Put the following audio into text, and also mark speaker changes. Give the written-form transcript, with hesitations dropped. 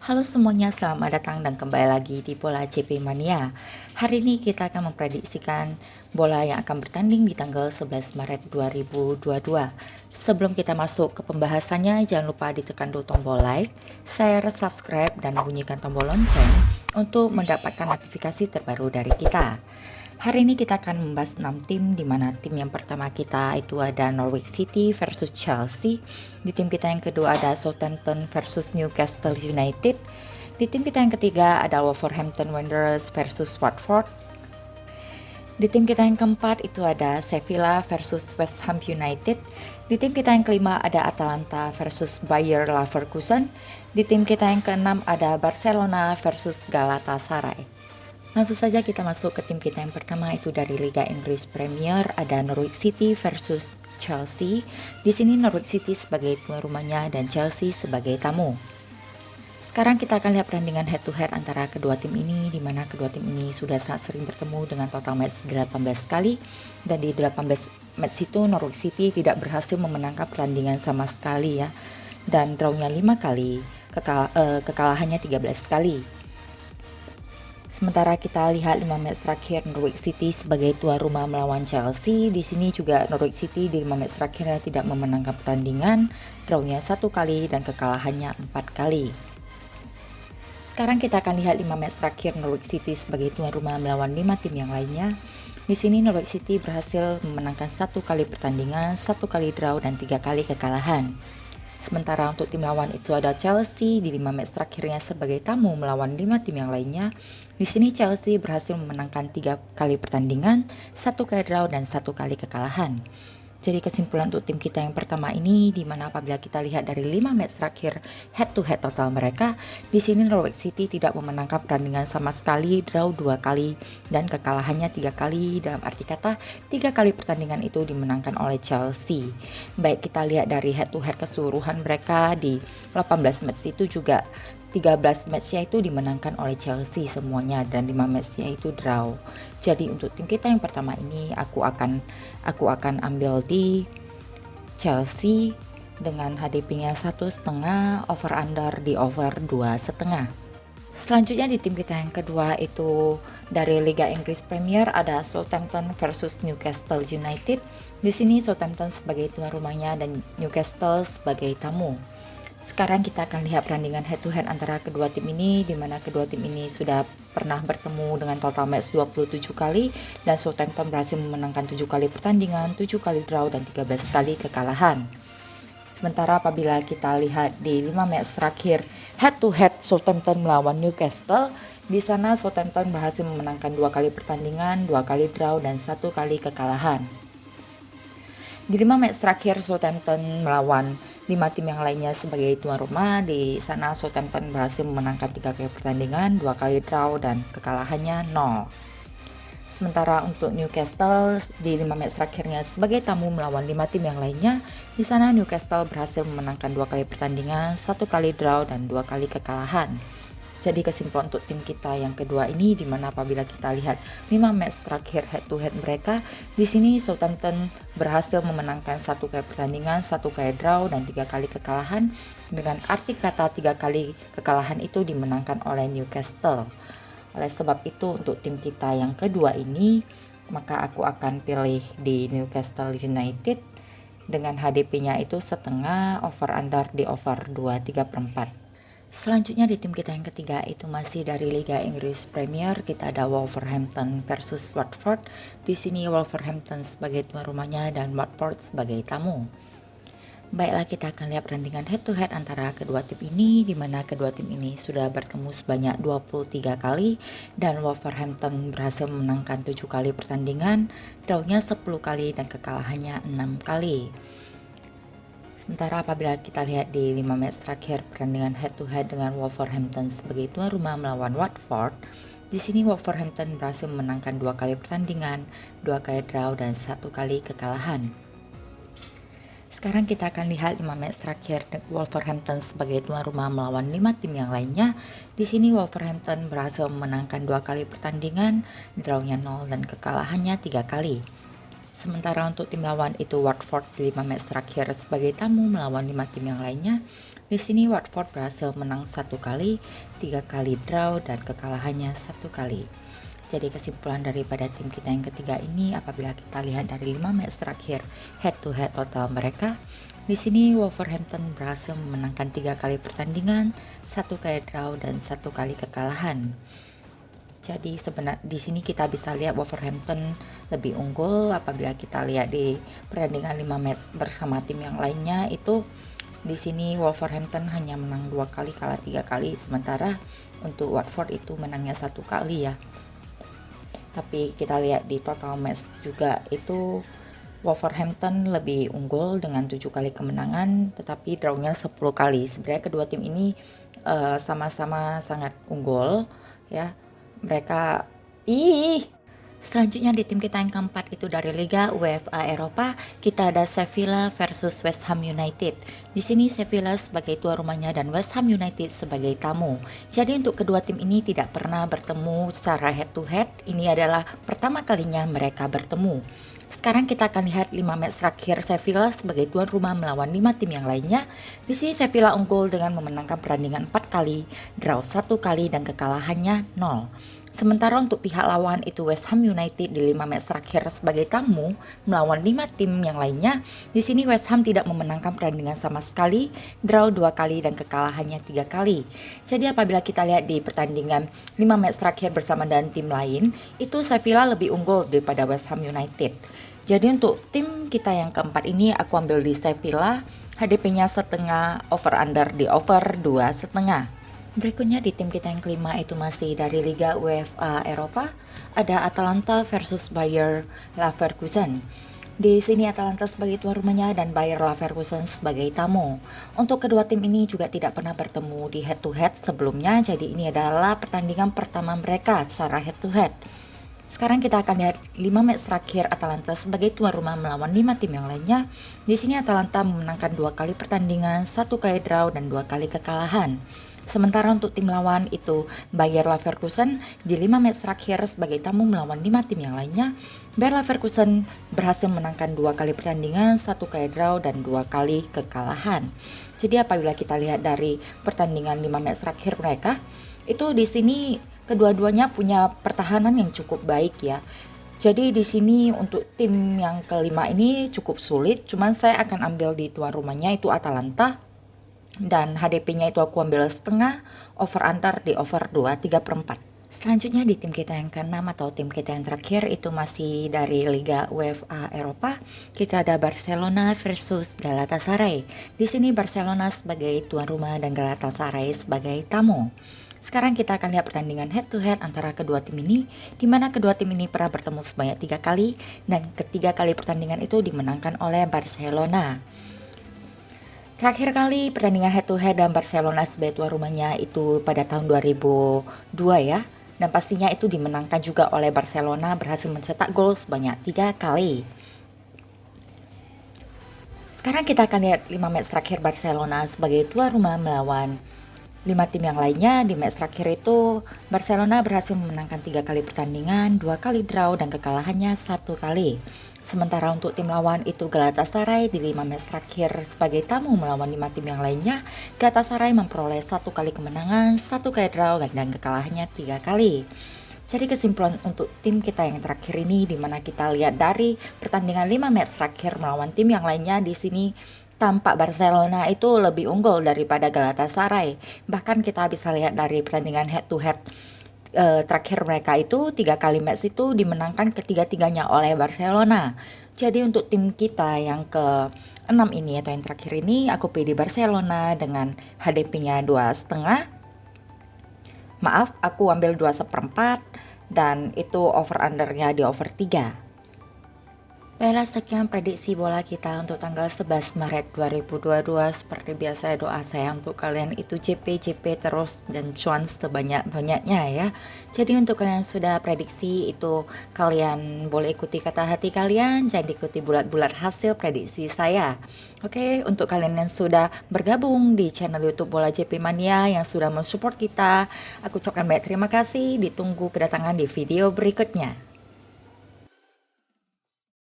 Speaker 1: Halo semuanya, selamat datang dan kembali lagi di Bola JP Mania. Hari ini kita akan memprediksikan bola yang akan bertanding di tanggal 11 Maret 2022. Sebelum kita masuk ke pembahasannya, jangan lupa ditekan dulu tombol like, share, subscribe, dan bunyikan tombol lonceng untuk mendapatkan notifikasi terbaru dari kita. Hari ini kita akan membahas 6 tim, di mana tim yang pertama kita itu ada Norwich City versus Chelsea. Di tim kita yang kedua ada Southampton versus Newcastle United. Di tim kita yang ketiga ada Wolverhampton Wanderers versus Watford. Di tim kita yang keempat itu ada Sevilla versus West Ham United. Di tim kita yang kelima ada Atalanta versus Bayer Leverkusen. Di tim kita yang keenam ada Barcelona versus Galatasaray. Langsung saja kita masuk ke tim kita yang pertama, itu dari Liga Inggris Premier, ada Norwich City versus Chelsea. Di sini Norwich City sebagai tuan rumahnya dan Chelsea sebagai tamu. Sekarang kita akan lihat pertandingan head to head antara kedua tim ini, di mana kedua tim ini sudah sangat sering bertemu dengan total match 18 kali, dan di 18 match itu Norwich City tidak berhasil memenangkan pertandingan sama sekali ya, dan draw-nya 5 kali, kekalahannya 13 kali. Sementara kita lihat 5 match terakhir Norwich City sebagai tuan rumah melawan Chelsea. Di sini juga Norwich City di 5 match terakhirnya tidak memenangkan pertandingan, draw-nya 1 kali dan kekalahannya 4 kali. Sekarang kita akan lihat 5 match terakhir Norwich City sebagai tuan rumah melawan 5 tim yang lainnya. Di sini Norwich City berhasil memenangkan 1 kali pertandingan, 1 kali draw dan 3 kali kekalahan. Sementara untuk tim lawan itu ada Chelsea di 5 match terakhirnya sebagai tamu melawan 5 tim yang lainnya. Di sini Chelsea berhasil memenangkan 3 kali pertandingan, 1 kali draw dan 1 kali kekalahan. Jadi kesimpulan untuk tim kita yang pertama ini, di mana apabila kita lihat dari 5 match terakhir head to head total mereka, di sini Norwich City tidak memenangkan pertandingan sama sekali, draw 2 kali dan kekalahannya 3 kali. Dalam arti kata 3 kali pertandingan itu dimenangkan oleh Chelsea. Baik kita lihat dari head to head keseluruhan mereka di 18 match itu juga 13 matchnya itu dimenangkan oleh Chelsea semuanya dan 5 matchnya itu draw. Jadi untuk tim kita yang pertama ini aku akan ambil di Chelsea dengan HDP-nya 1,5, over under di over 2,5. Selanjutnya di tim kita yang kedua itu dari Liga Inggris Premier ada Southampton versus Newcastle United. Di sini Southampton sebagai tuan rumahnya dan Newcastle sebagai tamu. Sekarang kita akan lihat pertandingan head to head antara kedua tim ini, di mana kedua tim ini sudah pernah bertemu dengan total match 27 kali dan Southampton berhasil memenangkan 7 kali pertandingan, 7 kali draw dan 13 kali kekalahan. Sementara apabila kita lihat di 5 match terakhir head to head Southampton melawan Newcastle, di sana Southampton berhasil memenangkan 2 kali pertandingan, 2 kali draw dan 1 kali kekalahan. Di 5 match terakhir Southampton melawan 5 tim yang lainnya sebagai tuan rumah, di sana Southampton berhasil memenangkan 3 kali pertandingan, 2 kali draw dan kekalahannya 0. Sementara untuk Newcastle di 5 match terakhirnya sebagai tamu melawan 5 tim yang lainnya, di sana Newcastle berhasil memenangkan 2 kali pertandingan, 1 kali draw dan 2 kali kekalahan. Jadi kesimpulan untuk tim kita yang kedua ini, di mana apabila kita lihat 5 match terakhir head to head mereka, di sini Southampton berhasil memenangkan 1 kali pertandingan, 1 kali draw dan 3 kali kekalahan. Dengan arti kata 3 kali kekalahan itu dimenangkan oleh Newcastle. Oleh sebab itu untuk tim kita yang kedua ini, maka aku akan pilih di Newcastle United dengan HDP-nya itu 1,5, over under di over 2,3/4. Selanjutnya di tim kita yang ketiga itu masih dari Liga Inggris Premier, kita ada Wolverhampton versus Watford. Di sini Wolverhampton sebagai tuan rumahnya dan Watford sebagai tamu. Baiklah kita akan lihat pertandingan head to head antara kedua tim ini, di mana kedua tim ini sudah bertemu sebanyak 23 kali dan Wolverhampton berhasil memenangkan 7 kali pertandingan, draw-nya 10 kali dan kekalahannya 6 kali. Sementara apabila kita lihat di 5 match terakhir pertandingan head to head dengan Wolverhampton sebagai tuan rumah melawan Watford, di sini Wolverhampton berhasil memenangkan 2 kali pertandingan, 2 kali draw dan 1 kali kekalahan. Sekarang kita akan lihat 5 match terakhir Wolverhampton sebagai tuan rumah melawan 5 tim yang lainnya. Di sini Wolverhampton berhasil memenangkan 2 kali pertandingan, draw-nya 0 dan kekalahannya 3 kali. Sementara untuk tim lawan itu Watford di 5 match terakhir sebagai tamu melawan 5 tim yang lainnya. Di sini Watford berhasil menang 1 kali, 3 kali draw dan kekalahannya 1 kali. Jadi kesimpulan daripada tim kita yang ketiga ini, apabila kita lihat dari 5 match terakhir head to head total mereka, di sini Wolverhampton berhasil memenangkan 3 kali pertandingan, 1 kali draw dan 1 kali kekalahan. Jadi sebenarnya di sini kita bisa lihat Wolverhampton lebih unggul. Apabila kita lihat di pertandingan 5 match bersama tim yang lainnya, itu di sini Wolverhampton hanya menang 2 kali, kalah 3 kali, sementara untuk Watford itu menangnya 1 kali ya. Tapi kita lihat di total match juga itu Wolverhampton lebih unggul dengan 7 kali kemenangan, tetapi drawnya 10 kali. Sebenarnya kedua tim ini sama-sama sangat unggul ya. Mereka Selanjutnya di tim kita yang keempat itu dari Liga UEFA Eropa, kita ada Sevilla versus West Ham United. Di sini Sevilla sebagai tuan rumahnya dan West Ham United sebagai tamu. Jadi untuk kedua tim ini tidak pernah bertemu secara head to head. Ini adalah pertama kalinya mereka bertemu. Sekarang kita akan lihat 5 match terakhir Sevilla sebagai tuan rumah melawan 5 tim yang lainnya. Di sini Sevilla unggul dengan memenangkan pertandingan 4 kali, draw 1 kali dan kekalahannya 0. Sementara untuk pihak lawan itu West Ham United di 5 match terakhir sebagai tamu melawan 5 tim yang lainnya. Di sini West Ham tidak memenangkan pertandingan sama sekali, draw 2 kali dan kekalahannya 3 kali. Jadi apabila kita lihat di pertandingan 5 match terakhir bersama dan tim lain, itu Sevilla lebih unggul daripada West Ham United. Jadi untuk tim kita yang keempat ini aku ambil di Sevilla, HDP-nya setengah, over under di over 2,5. Berikutnya di tim kita yang kelima itu masih dari Liga UEFA Eropa, ada Atalanta versus Bayer Leverkusen. Di sini Atalanta sebagai tuan rumahnya dan Bayer Leverkusen sebagai tamu. Untuk kedua tim ini juga tidak pernah bertemu di head to head sebelumnya, jadi ini adalah pertandingan pertama mereka secara head to head. Sekarang kita akan lihat 5 match terakhir Atalanta sebagai tuan rumah melawan 5 tim yang lainnya. Di sini Atalanta memenangkan 2 kali pertandingan, 1 kali draw dan 2 kali kekalahan. Sementara untuk tim lawan itu Bayer Leverkusen di 5 match terakhir sebagai tamu melawan 5 tim yang lainnya. Bayer Leverkusen berhasil menangkan 2 kali pertandingan, 1 kali draw dan 2 kali kekalahan. Jadi apabila kita lihat dari pertandingan 5 match terakhir mereka, itu di sini kedua-duanya punya pertahanan yang cukup baik ya. Jadi di sini untuk tim yang kelima ini cukup sulit, cuman saya akan ambil di tuan rumahnya itu Atalanta. Dan HDP-nya itu aku ambil setengah, over under di over 2,3/4. Selanjutnya di tim kita yang ke-6 atau tim kita yang terakhir itu masih dari Liga UEFA Eropa. Kita ada Barcelona versus Galatasaray. Di sini Barcelona sebagai tuan rumah dan Galatasaray sebagai tamu. Sekarang kita akan lihat pertandingan head to head antara kedua tim ini, di mana kedua tim ini pernah bertemu sebanyak 3 kali dan ketiga kali pertandingan itu dimenangkan oleh Barcelona. Terakhir kali pertandingan head to head dan Barcelona sebagai tuan rumahnya itu pada tahun 2002 ya. Dan pastinya itu dimenangkan juga oleh Barcelona, berhasil mencetak gol sebanyak 3 kali. Sekarang kita akan lihat 5 match terakhir Barcelona sebagai tuan rumah melawan 5 tim yang lainnya. Di match terakhir itu Barcelona berhasil memenangkan 3 kali pertandingan, 2 kali draw dan kekalahannya 1 kali. Sementara untuk tim lawan itu Galatasaray di 5 match terakhir sebagai tamu melawan 5 tim yang lainnya, Galatasaray memperoleh 1 kali kemenangan, 1 kali draw dan kekalahannya 3 kali. Jadi kesimpulan untuk tim kita yang terakhir ini, di mana kita lihat dari pertandingan 5 match terakhir melawan tim yang lainnya, di sini tampak Barcelona itu lebih unggul daripada Galatasaray. Bahkan kita bisa lihat dari pertandingan head to head terakhir mereka itu 3 kali match itu dimenangkan ketiga-tiganya oleh Barcelona. Jadi untuk tim kita yang ke-6 ini atau yang terakhir ini, aku pilih Barcelona dengan HDP-nya 2,5. Maaf, aku ambil 2,4 dan itu over undernya di over 3. Baiklah, sekian prediksi bola kita untuk tanggal 11 Maret 2022. Seperti biasa doa saya untuk kalian itu JP terus dan cuan sebanyak-banyaknya ya. Jadi untuk kalian yang sudah prediksi itu kalian boleh ikuti kata hati kalian, jangan ikuti bulat-bulat hasil prediksi saya. Oke, untuk kalian yang sudah bergabung di channel YouTube Bola JP Mania yang sudah mensupport kita, aku ucapkan banyak terima kasih. Ditunggu kedatangan di video berikutnya.